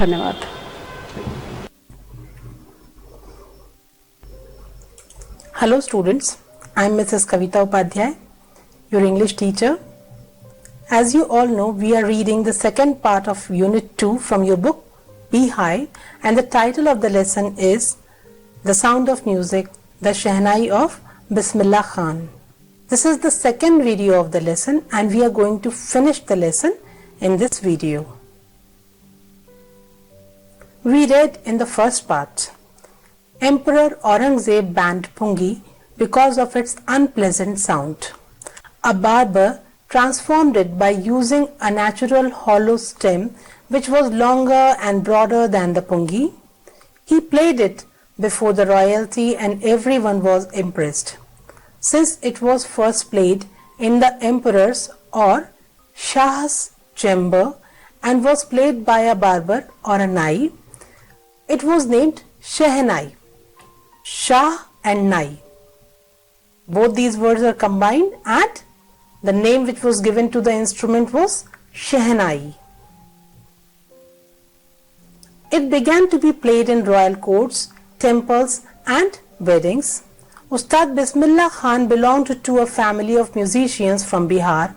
धन्यवाद। Hello students, I am Mrs. Kavita Upadhyay, your English teacher. As you all know, we are reading the second part of Unit 2 from your book Beehive, and the title of the lesson is The Sound of Music, the Shehnai of Bismillah Khan. This is the second video of the lesson and we are going to finish the lesson in this video. We read in the first part, Emperor Aurangzeb banned pungi because of its unpleasant sound. A barber transformed it by using a natural hollow stem which was longer and broader than the pungi. He played it before the royalty and everyone was impressed. Since it was first played in the emperor's or Shah's chamber and was played by a barber or a nai, it was named Shehnai. Shah and Nai. Both these words are combined and the name which was given to the instrument was Shehnai. It began to be played in royal courts, temples and weddings. Ustad Bismillah Khan belonged to a family of musicians from Bihar.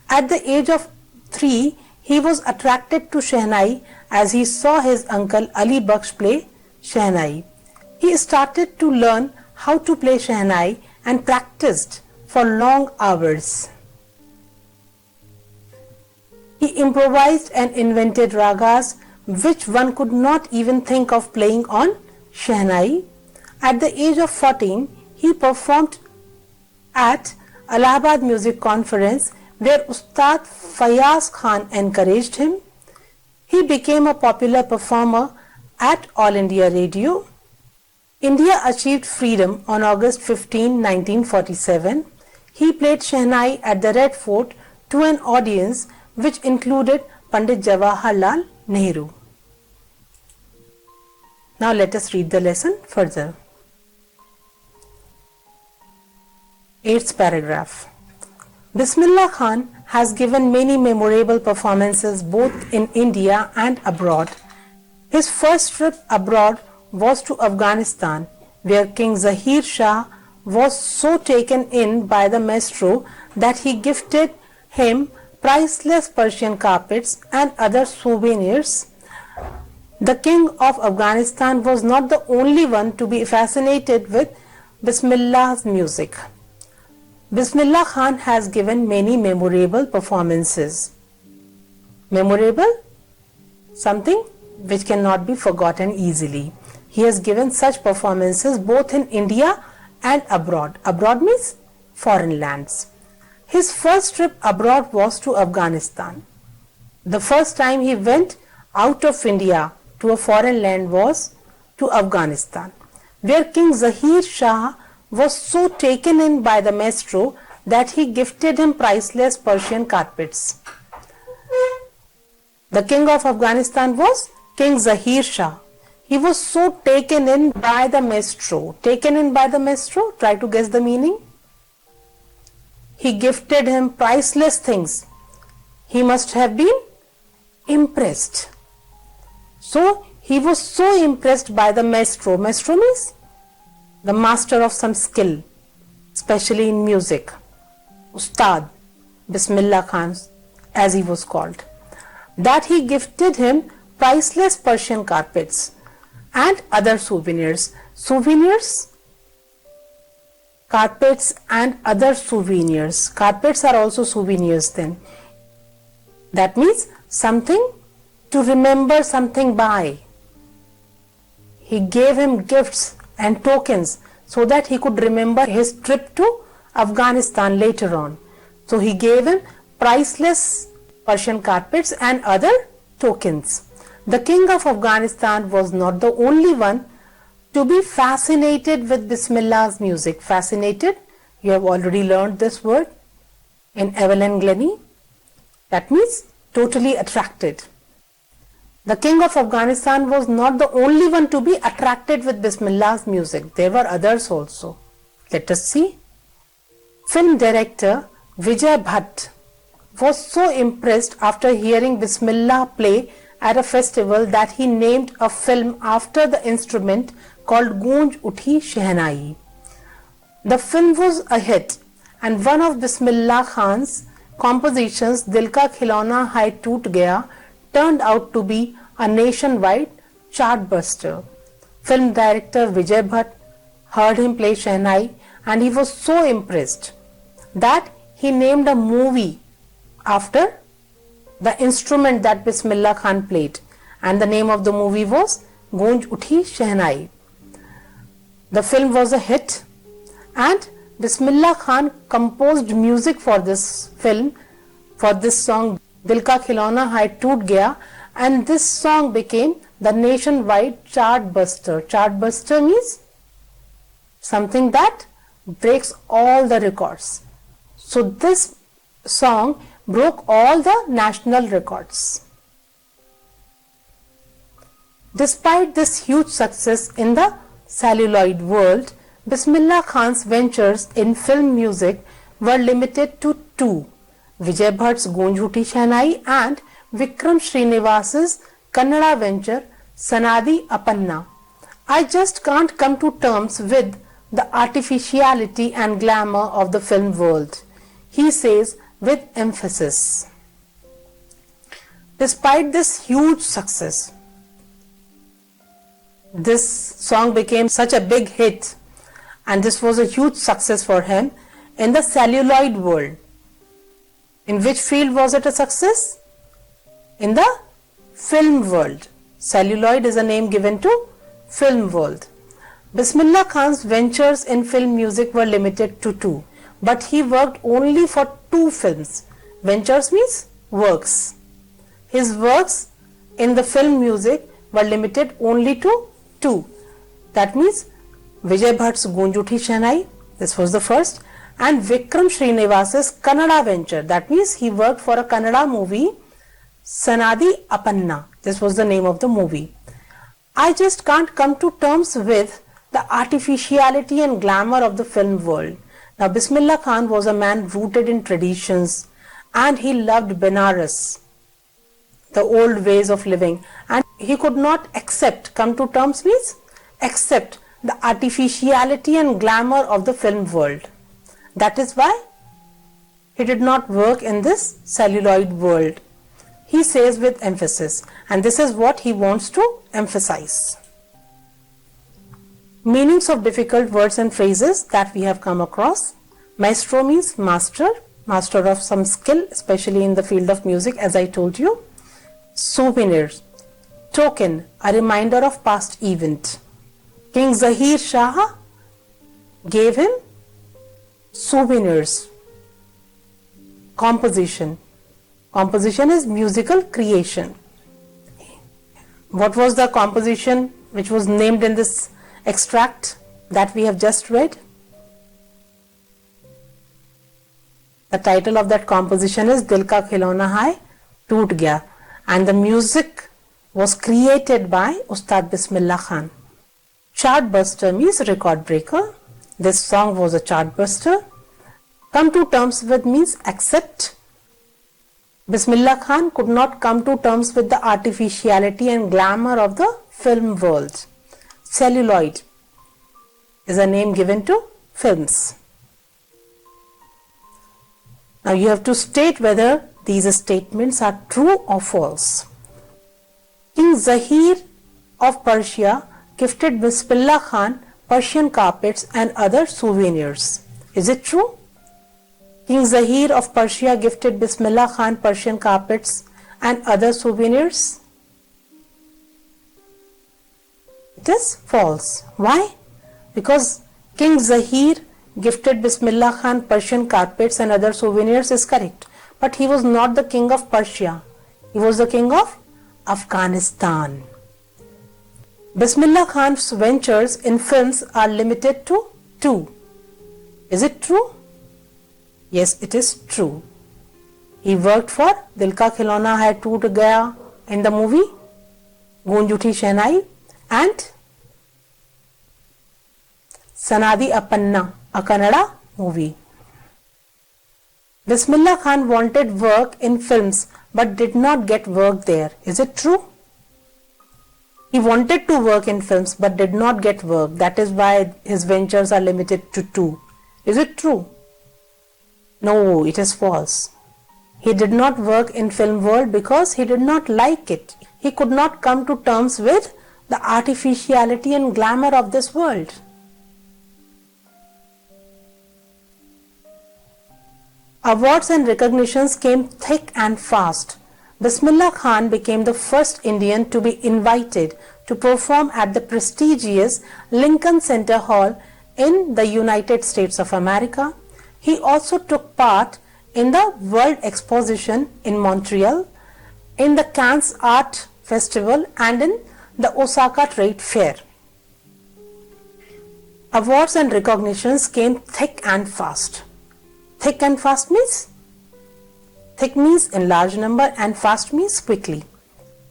At the age of 3, he was attracted to Shehnai as he saw his uncle Ali Bakhsh play Shehnai. He started to learn how to play Shehnai and practiced for long hours. He improvised and invented ragas which one could not even think of playing on Shehnai. At the age of 14, he performed at Allahabad Music Conference where Ustad Fayaz Khan encouraged him. He became a popular performer at All India Radio. India achieved freedom on August 15, 1947. He played Shehnai at the Red Fort to an audience which included Pandit Jawaharlal Nehru. Now let us read the lesson further. 8th paragraph. Bismillah Khan has given many memorable performances both in India and abroad. His first trip abroad was to Afghanistan, where King Zahir Shah was so taken in by the maestro that he gifted him priceless Persian carpets and other souvenirs. The King of Afghanistan was not the only one to be fascinated with Bismillah's music. Bismillah Khan has given many memorable performances. Memorable? Something which cannot be forgotten easily. He has given such performances both in India and abroad. Abroad means foreign lands. His first trip abroad was to Afghanistan. The first time he went out of India to a foreign land was to Afghanistan, where King Zahir Shah was so taken in by the maestro that he gifted him priceless Persian carpets. The King of Afghanistan was King Zahir Shah. He was so taken in by the maestro. Taken in by the maestro? Try to guess the meaning. He gifted him priceless things. He must have been impressed. So he was so impressed by the maestro. Maestro means the master of some skill, especially in music. Ustad Bismillah Khan, as he was called, that he gifted him priceless Persian carpets and other souvenirs. Souvenirs? Carpets and other souvenirs. Carpets are also souvenirs then. That means something to remember something by. He gave him gifts and tokens so that he could remember his trip to Afghanistan later on. So he gave him priceless Persian carpets and other tokens. The King of Afghanistan was not the only one to be fascinated with Bismillah's music. Fascinated, you have already learned this word in Evelyn Glennie. That means totally attracted. The King of Afghanistan was not the only one to be attracted with Bismillah's music. There were others also. Let us see. Film director Vijay Bhatt was so impressed after hearing Bismillah play at a festival that he named a film after the instrument called Goonj Uthi Shehnai. The film was a hit, and one of Bismillah Khan's compositions, Dil Ka Khilona Hai Toot Gaya, turned out to be a nationwide chartbuster. Film director Vijay Bhatt heard him play Shehnai and he was so impressed that he named a movie after the instrument that Bismillah Khan played, and the name of the movie was Goonj Uthi Shehnai. The film was a hit, and Bismillah Khan composed music for this film, for this song Dil Ka Khilona Hai Toot Gaya, and this song became the nationwide chartbuster. Chartbuster means something that breaks all the records. So this song broke all the national records. Despite this huge success in the celluloid world, Bismillah Khan's ventures in film music were limited to two: Vijay Bhatt's Goonj Uthi Shehnai and Vikram Srinivas's Kannada venture Sanadi Apanna. I just can't come to terms with the artificiality and glamour of the film world, he says with emphasis. Despite this huge success, this song became such a big hit, and this was a huge success for him in the celluloid world. In which field was it a success? In the film world. Celluloid is a name given to film world. Bismillah Khan's ventures in film music were limited to two, but he worked only for two films. Ventures means works. His works in the film music were limited only to two. That means Vijay Bhatt's Goonj Uthi Shehnai, this was the first, and Vikram Srinivas's Kannada venture. That means he worked for a Kannada movie, Sanadi Apanna. This was the name of the movie. I just can't come to terms with the artificiality and glamour of the film world. Now, Bismillah Khan was a man rooted in traditions, and he loved Benares, the old ways of living, and he could not come to terms means accept the artificiality and glamour of the film world. That is why he did not work in this celluloid world. He says with emphasis, and this is what he wants to emphasize. Meanings of difficult words and phrases that we have come across. Maestro means master, master of some skill, especially in the field of music, as I told you. Souvenirs, token, a reminder of past event. King Zahir Shah gave him souvenirs. Composition, composition is musical creation. What was the composition which was named in this extract that we have just read? The title of that composition is Dil Ka Khilona Hai Toot Gaya, and the music was created by Ustad Bismillah Khan. Chartbuster means record breaker. This song was a chartbuster. Come to terms with means accept. Bismillah Khan could not come to terms with the artificiality and glamour of the film world. Celluloid is a name given to films. Now you have to state whether these statements are true or false. King Zahir of Persia gifted Bismillah Khan Persian carpets and other souvenirs. Is it true? King Zahir of Persia gifted Bismillah Khan Persian carpets and other souvenirs. It is false. Why? Because King Zahir gifted Bismillah Khan Persian carpets and other souvenirs is correct. But he was not the king of Persia. He was the king of Afghanistan. Bismillah Khan's ventures in films are limited to two. Is it true? Yes, it is true. He worked for Dil Ka Khilona Hai Toot Gaya in the movie Goonj Uthi Shehnai and Sanadi Apanna, a Kannada movie. Bismillah Khan wanted work in films but did not get work there. Is it true? He wanted to work in films but did not get work. That is why his ventures are limited to two. Is it true? No, it is false. He did not work in film world because he did not like it. He could not come to terms with the artificiality and glamour of this world. Awards and recognitions came thick and fast. Bismillah Khan became the first Indian to be invited to perform at the prestigious Lincoln Center Hall in the United States of America. He also took part in the World Exposition in Montreal, in the Cannes Art Festival, and in the Osaka Trade Fair. Awards and recognitions came thick and fast. Thick and fast means? Thick means in large number and fast means quickly.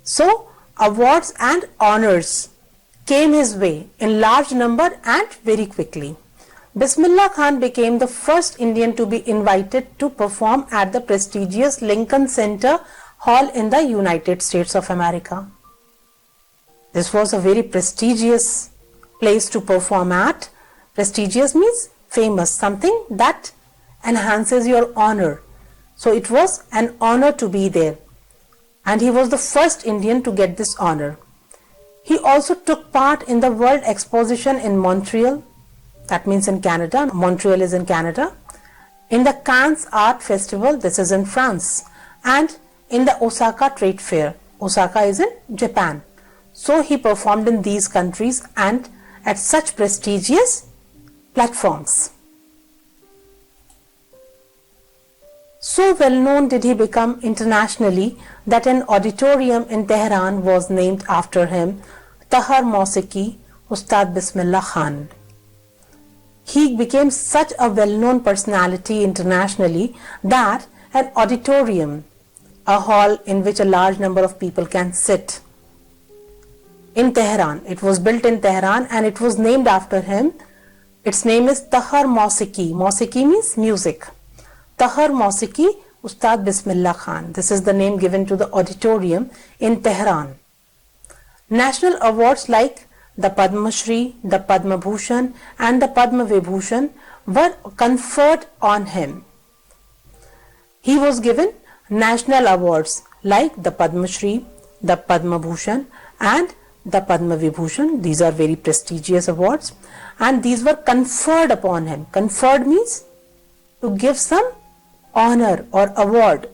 So, awards and honors came his way in large number and very quickly. Bismillah Khan became the first Indian to be invited to perform at the prestigious Lincoln Center Hall in the United States of America. This was a very prestigious place to perform at. Prestigious means famous, something that enhances your honor. So it was an honor to be there. And he was the first Indian to get this honor. He also took part in the World Exposition in Montreal. That means in Canada. Montreal is in Canada. In the Cannes Art Festival, this is in France. And in the Osaka Trade Fair. Osaka is in Japan. So he performed in these countries and at such prestigious platforms. So well known did he become internationally that an auditorium in Tehran was named after him, Tahar Mausiqui, Ustad Bismillah Khan. He became such a well-known personality internationally that an auditorium, a hall in which a large number of people can sit, in Tehran. It was built in Tehran and it was named after him. Its name is Tahar Mausiqui. Mausiqui means music. Tahar Mausiqui, Ustad Bismillah Khan. This is the name given to the auditorium in Tehran. National awards like the Padma Shri, the Padma Bhushan and the Padma Vibhushan were conferred on him. He was given national awards like the Padma Shri, the Padma Bhushan and the Padma Vibhushan. These are very prestigious awards and these were conferred upon him. Conferred means to give some honor or award.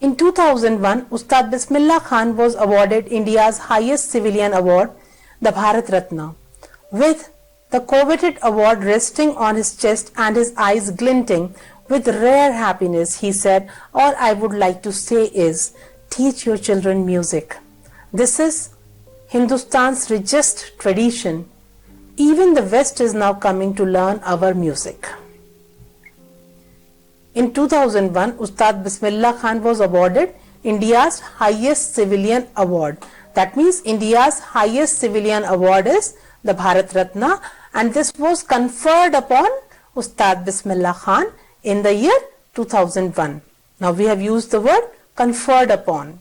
In 2001, Ustad Bismillah Khan was awarded India's highest civilian award, the Bharat Ratna, with the coveted award resting on his chest and his eyes glinting with rare happiness. He said, "All I would like to say is, teach your children music. This is Hindustan's richest tradition. Even the West is now coming to learn our music." In 2001, Ustad Bismillah Khan was awarded India's highest civilian award. That means India's highest civilian award is the Bharat Ratna, and this was conferred upon Ustad Bismillah Khan in the year 2001. Now we have used the word conferred upon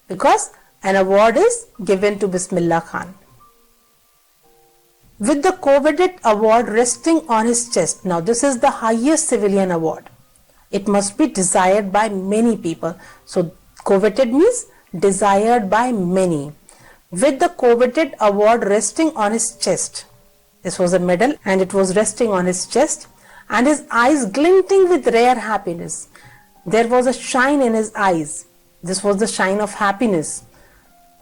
because an award is given to Bismillah Khan. With the coveted award resting on his chest. Now this is the highest civilian award. It must be desired by many people. So coveted means desired by many. With the coveted award resting on his chest. This was a medal and it was resting on his chest and his eyes glinting with rare happiness. There was a shine in his eyes. This was the shine of happiness.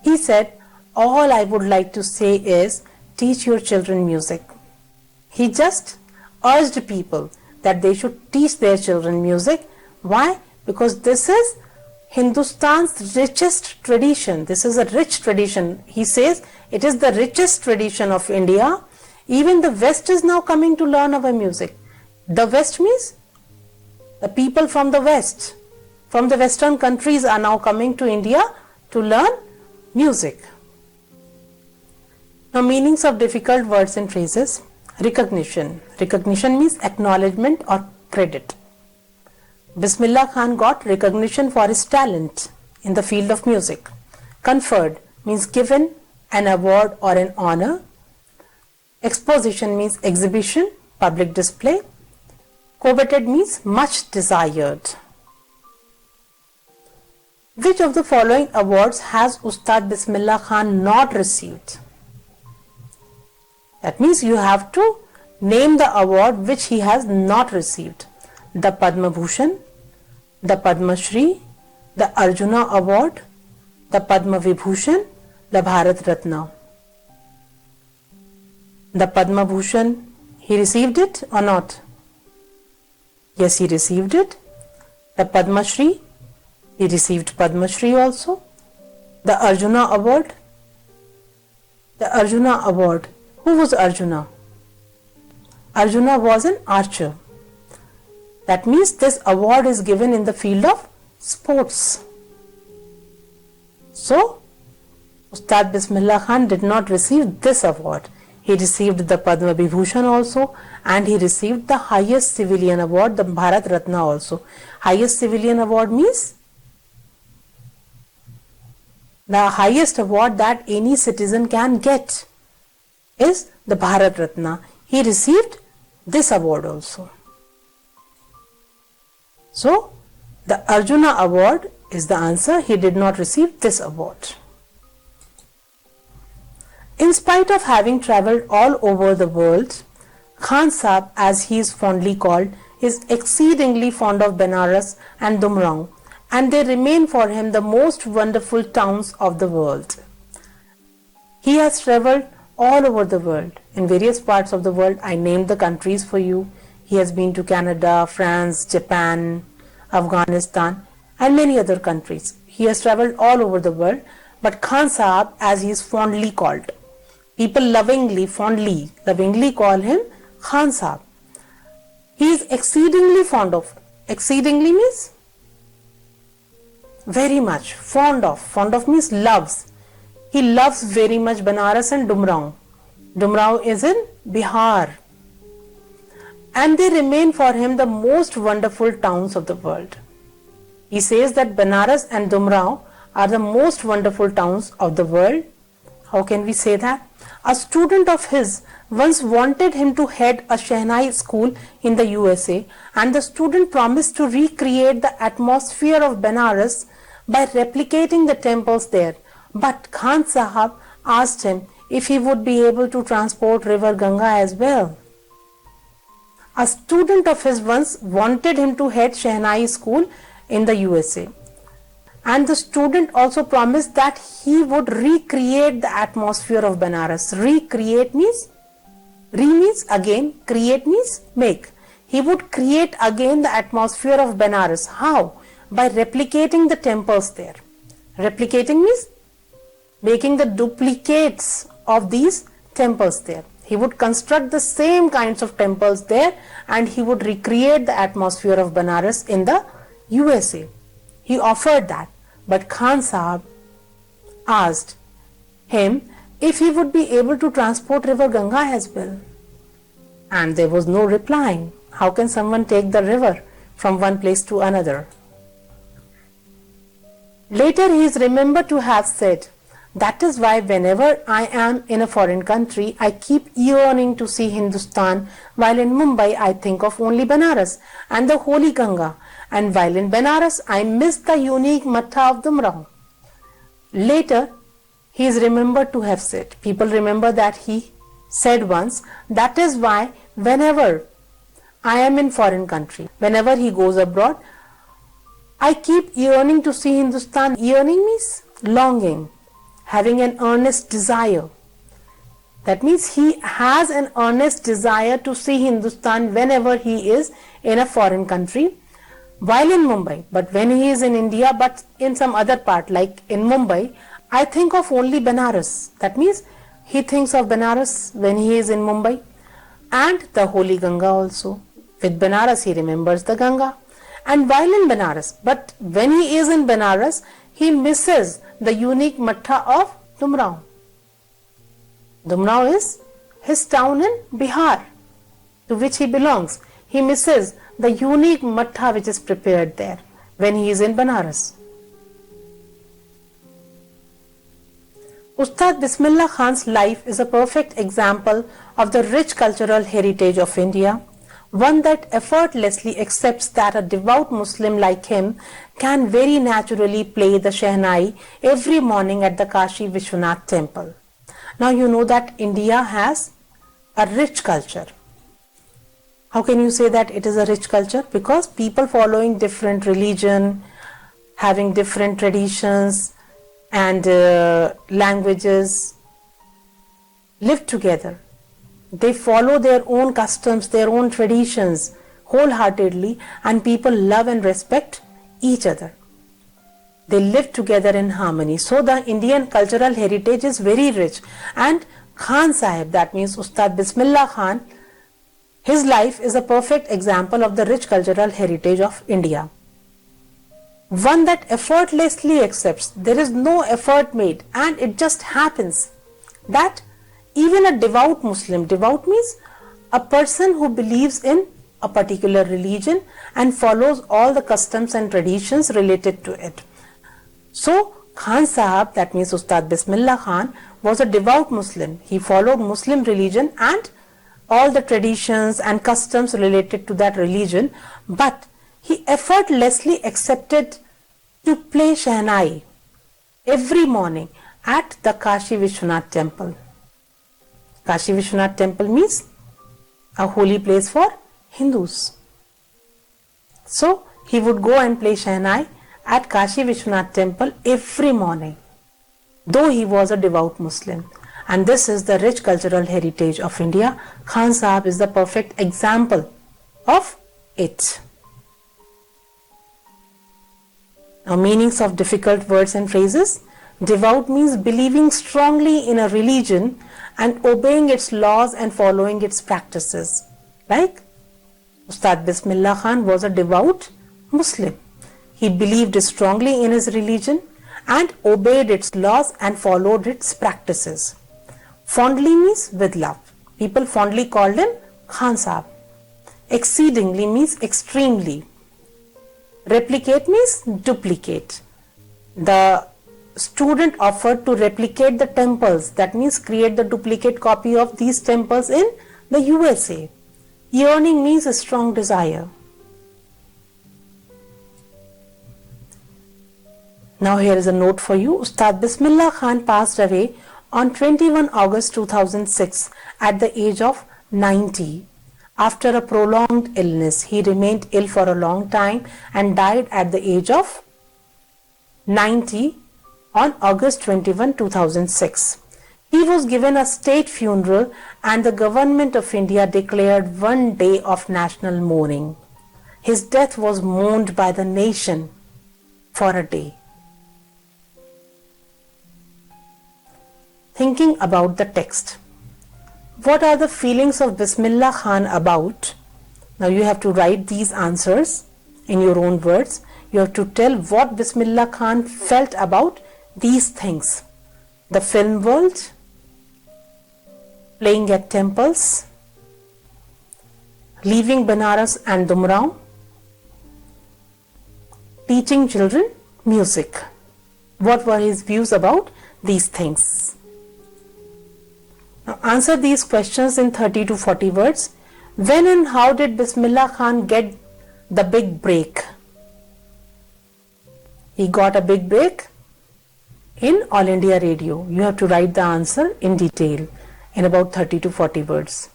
He said, "All I would like to say is, teach your children music." He just urged people that they should teach their children music. Why? Because this is Hindustan's richest tradition. This is a rich tradition. He says it is the richest tradition of India. Even the West is now coming to learn our music. The West means the people from the West, from the Western countries are now coming to India to learn music. Now, meanings of difficult words and phrases. Recognition. Recognition means acknowledgement or credit. Bismillah Khan got recognition for his talent in the field of music. Conferred means given an award or an honor. Exposition means exhibition, public display. Coveted means much desired. Which of the following awards has Ustad Bismillah Khan not received? That means you have to name the award which he has not received. The Padma Bhushan, the Padma Shri, the Arjuna Award, the Padma Vibhushan, the Bharat Ratna. The Padma Bhushan, he received it or not? Yes, he received it. The Padma Shri, he received Padma Shri also. The Arjuna Award, who was Arjuna? Arjuna was an archer. That means this award is given in the field of sports. So, Ustad Bismillah Khan did not receive this award. He received the Padma Vibhushan also, and he received the highest civilian award, the Bharat Ratna also. Highest civilian award means the highest award that any citizen can get is the Bharat Ratna. He received this award also. So, the Arjuna Award is the answer. He did not receive this award. In spite of having travelled all over the world, Khan Sahab, as he is fondly called, is exceedingly fond of Benares and Dumraon, and they remain for him the most wonderful towns of the world. He has travelled all over the world, in various parts of the world. I named the countries for you. He has been to Canada, France, Japan, Afghanistan, and many other countries. He has travelled all over the world, but Khan Sahab, as he is fondly called, people lovingly call him Khan Sahab. He is exceedingly fond of. Exceedingly means very much. Fond of. Fond of means loves. He loves very much Benares and Dumraon. Dumraon is in Bihar. And they remain for him the most wonderful towns of the world. He says that Benares and Dumraon are the most wonderful towns of the world. How can we say that? A student of his once wanted him to head a Shehnai school in the USA, and the student promised to recreate the atmosphere of Benares by replicating the temples there. But Khan Sahab asked him if he would be able to transport river Ganga as well. A student of his once wanted him to head Shehnai school in the USA, and the student also promised that he would recreate the atmosphere of Benares. Recreate means, means again, create means make. He would create again the atmosphere of Benares. How? By replicating the temples there. Replicating means making the duplicates of these temples there. He would construct the same kinds of temples there, and he would recreate the atmosphere of Benares in the USA. He offered that, but Khan Sahab asked him if he would be able to transport river Ganga as well. And there was no replying. How can someone take the river from one place to another? Later he is remembered to have said, "That is why whenever I am in a foreign country, I keep yearning to see Hindustan, while in Mumbai I think of only Benares and the holy Ganga, and while in Benares I miss the unique Matha of Dumraon." Later he is remembered to have said, people remember that he said once, "That is why whenever I am in foreign country, whenever he goes abroad, I keep yearning to see Hindustan." Yearning means longing, having an earnest desire. That means he has an earnest desire to see Hindustan whenever he is in a foreign country while in Mumbai. But when he is in India, but in some other part, like in Mumbai, I think of only Benares. That means he thinks of Benares when he is in Mumbai, and the holy Ganga also. With Benares he remembers the Ganga, and while in Benares, but when he is in Benares, he misses the unique Matha of Dumraon. Dumraon is his town in Bihar, to which he belongs. He misses the unique matha which is prepared there when he is in Banaras. Ustad Bismillah Khan's life is a perfect example of the rich cultural heritage of India, one that effortlessly accepts that a devout Muslim like him can very naturally play the Shehnai every morning at the Kashi Vishwanath temple. Now you know that India has a rich culture. How can you say that it is a rich culture? Because people following different religion, having different traditions and languages live together. They follow their own customs, their own traditions wholeheartedly, and people love and respect each other. They live together in harmony. So the Indian cultural heritage is very rich. And Khan Sahib, that means Ustad Bismillah Khan, his life is a perfect example of the rich cultural heritage of India. One that effortlessly accepts, there is no effort made, and it just happens that even a devout Muslim, devout means a person who believes in a particular religion and follows all the customs and traditions related to it. So Khan Sahab, that means Ustad Bismillah Khan, was a devout Muslim. He followed Muslim religion and all the traditions and customs related to that religion, but he effortlessly accepted to play Shehnai every morning at the Kashi Vishwanath temple. Kashi Vishwanath temple means a holy place for Hindus. So he would go and play Shehnai at Kashi Vishwanath temple every morning, though he was a devout Muslim. And this is the rich cultural heritage of India. Khan Sahib is the perfect example of it. Now, meanings of difficult words and phrases. Devout means believing strongly in a religion and obeying its laws and following its practices. Like Ustad Bismillah Khan was a devout Muslim. He believed strongly in his religion and obeyed its laws and followed its practices. Fondly means with love. People fondly called him Khan Sahib. Exceedingly means extremely. Replicate means duplicate. The student offered to replicate the temples, that means create the duplicate copy of these temples in the USA. Yearning means a strong desire. Now here is a note for you. Ustad Bismillah Khan passed away on 21 August 2006 at the age of 90. After a prolonged illness, he remained ill for a long time and died at the age of 90 on August 21, 2006. He was given a state funeral and the government of India declared one day of national mourning. His death was mourned by the nation for a day. Thinking about the text. What are the feelings of Bismillah Khan about? Now you have to write these answers in your own words. You have to tell what Bismillah Khan felt about these things. The film world, playing at temples, leaving Banaras and Dumrao, teaching children music. What were his views about these things? Now answer these questions in 30 to 40 words. When and how did Bismillah Khan get the big break? He got a big break in All India Radio. You have to write the answer in detail in about 30 to 40 words.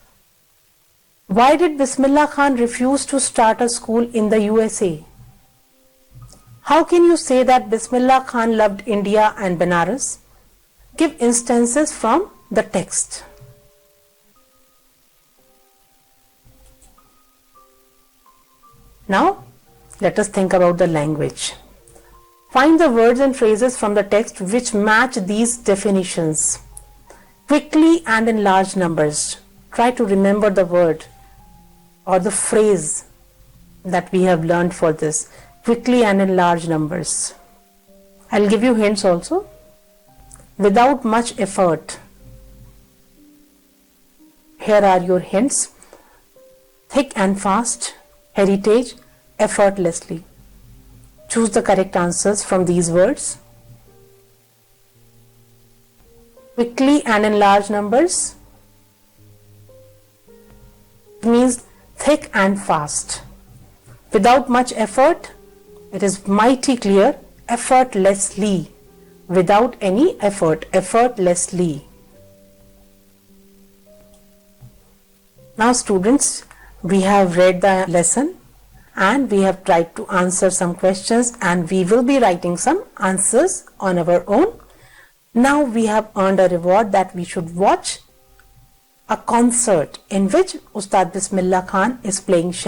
Why did Bismillah Khan refuse to start a school in the USA? How can you say that Bismillah Khan loved India and Banaras? Give instances from the text. Now, let us think about the language. Find the words and phrases from the text which match these definitions. Quickly and in large numbers. Try to remember the word or the phrase that we have learned for this. Quickly and in large numbers. I'll give you hints also. Without much effort. Here are your hints. Thick and fast. heritage, effortlessly. Choose the correct answers from these words. Quickly and in large numbers means thick and fast. Without much effort, it is mighty clear, effortlessly. Without any effort, effortlessly. Now students, we have read the lesson and we have tried to answer some questions and we will be writing some answers on our own. Now we have earned a reward that we should watch a concert in which Ustad Bismillah Khan is playing